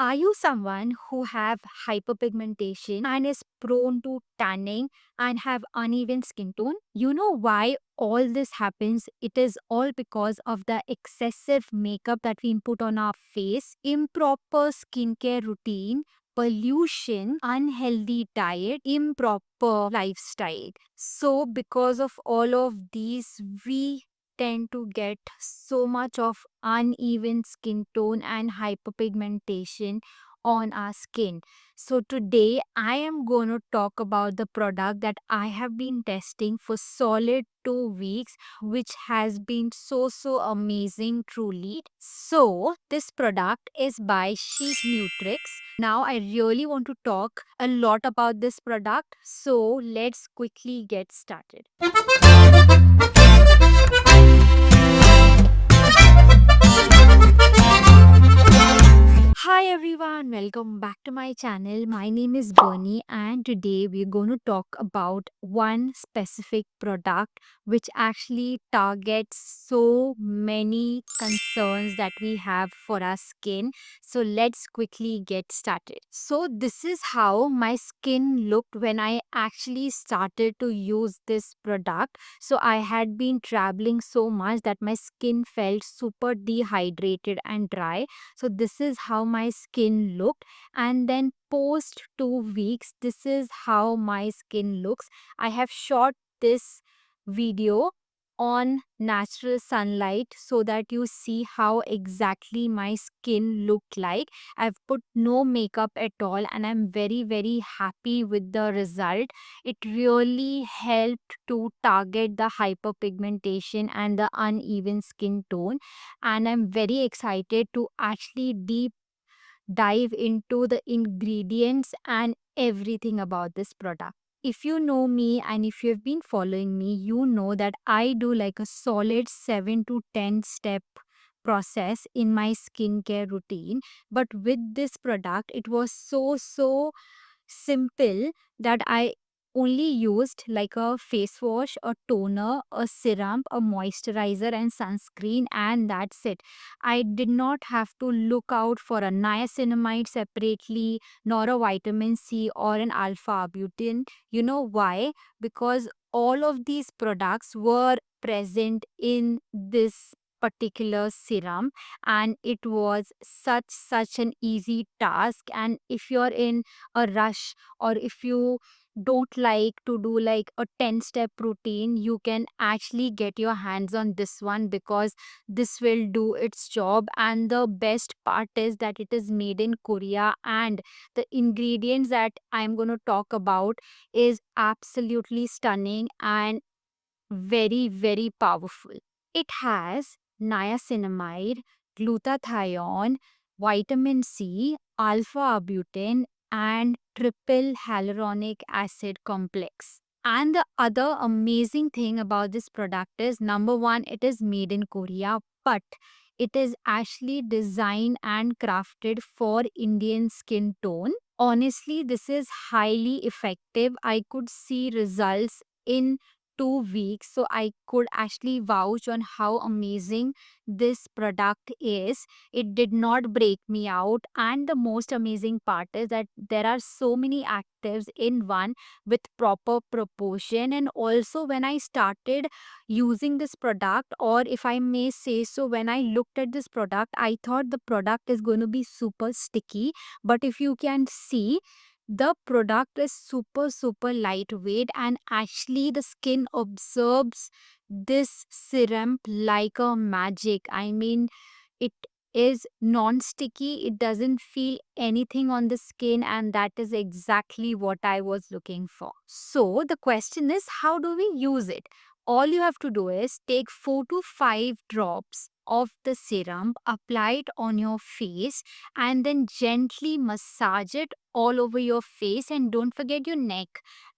Are you someone who have hyperpigmentation and is prone to tanning and have uneven skin tone? You know why all this happens? It is all because of the excessive makeup that we put on our face, improper skincare routine, pollution, unhealthy diet, improper lifestyle. So because of all of these, we tend to get so much of uneven skin tone and hyperpigmentation on our skin. So today I am going to talk about the product that I have been testing for solid 2 weeks, which has been so amazing truly. So this product is by Chic Nutrix. Now I really want to talk a lot about this product, so let's quickly get started. Hi everyone, welcome back to my channel. My name is Bernie, and today we're going to talk about one specific product which actually targets so many concerns that we have for our skin. So let's quickly get started. So this is how my skin looked when I actually started to use this product. So I had been traveling so much that my skin felt super dehydrated and dry. So this is how my skin looked, and then post 2 weeks this is how my skin looks. I have shot this video on natural sunlight so that you see how exactly my skin looked like. I've put no makeup at all, and I'm very happy with the result. It really helped to target the hyperpigmentation and the uneven skin tone, and I'm very excited to actually deep dive into the ingredients and everything about this product. If you know me and if you've been following me, you know that I do like a solid 7 to 10 step process in my skincare routine. But with this product, it was so simple that I only used like a face wash, a toner, a serum, a moisturizer, and sunscreen, and that's it. I did not have to look out for a niacinamide separately, nor a vitamin C or an alpha arbutin. You know why? Because all of these products were present in this particular serum, and it was such an easy task. And if you're in a rush, or if you don't like to do like a 10 step routine, you can actually get your hands on this one, because this will do its job. And the best part is that it is made in Korea, and the ingredients that I'm going to talk about is absolutely stunning and very powerful. It has niacinamide, glutathione, vitamin C, alpha arbutin, and triple hyaluronic acid complex. And the other amazing thing about this product is, number one, it is made in Korea, but it is actually designed and crafted for Indian skin tone. Honestly, this is highly effective. I could see results in 2 weeks. So I could actually vouch on how amazing this product is. It did not break me out. And the most amazing part is that there are so many actives in one with proper proportion. And also, when I started using this product, or if I may say so, when I looked at this product, I thought the product is going to be super sticky. But if you can see, the product is super lightweight, and actually the skin absorbs this serum like a magic. I mean, it is non-sticky, it doesn't feel anything on the skin, and that is exactly what I was looking for. So the question is, how do we use it? All you have to do is take 4 to 5 drops of the serum, apply it on your face, and then gently massage it all over your face, and don't forget your neck.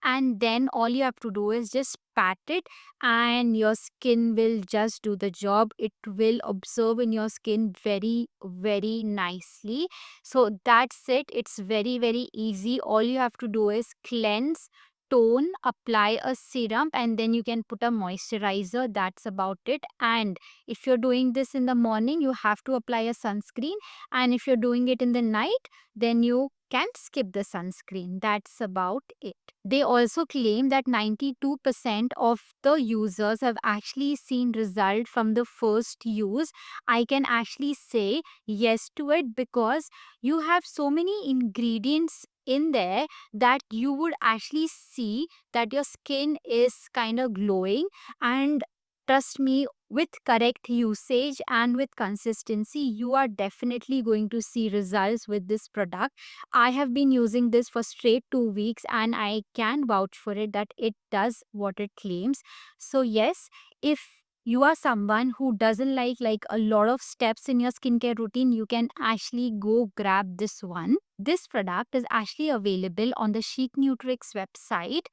And then all you have to do is just pat it, and your skin will just do the job. It will absorb in your skin very nicely. So that's it. It's very easy. All you have to do is cleanse, tone, apply a serum, and then you can put a moisturizer. That's about it. And if you're doing this in the morning, you have to apply a sunscreen. And if you're doing it in the night, then you can skip the sunscreen. That's about it. They also claim that 92% of the users have actually seen result from the first use. I can actually say yes to it because you have so many ingredients in there that you would actually see that your skin is kind of glowing. And trust me, with correct usage and with consistency, you are definitely going to see results with this product. I have been using this for straight 2 weeks and I can vouch for it that it does what it claims. So yes, if you are someone who doesn't like a lot of steps in your skincare routine, you can actually go grab this one. This product is actually available on the Chic Nutrix website,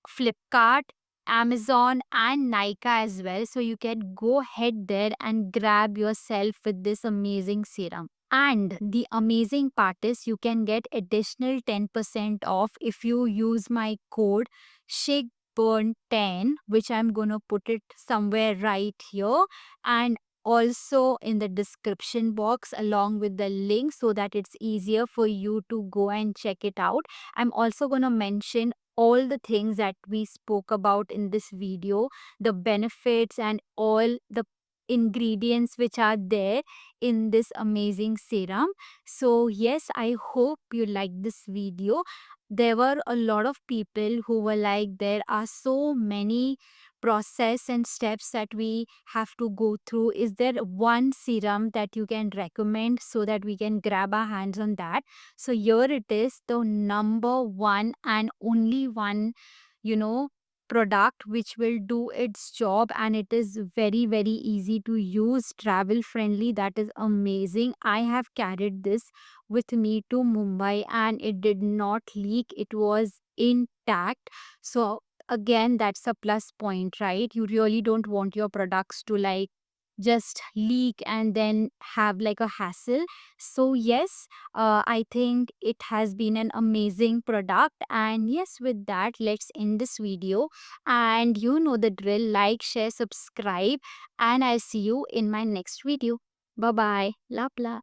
Flipkart, Amazon, and Nykaa as well. So you can go ahead there and grab yourself with this amazing serum. And the amazing part is you can get additional 10% off if you use my code SHIGBURN10, which I'm going to put it somewhere right here and also in the description box along with the link so that it's easier for you to go and check it out. I'm also going to mention all the things that we spoke about in this video, the benefits and all the ingredients which are there in this amazing serum. So yes, I hope you liked this video. There were a lot of people who were like, there are so many process and steps that we have to go through. Is there one serum that you can recommend so that we can grab our hands on that? So here it is, the number one and only one, you know, product which will do its job, and it is very easy to use, travel friendly. That is amazing. I have carried this with me to Mumbai and it did not leak. It was intact. So again, that's a plus point, right? You really don't want your products to like just leak and then have like a hassle. So yes, I think it has been an amazing product. And yes, with that, let's end this video. And you know the drill, like, share, subscribe, and I'll see you in my next video. Bye bye. Lapla.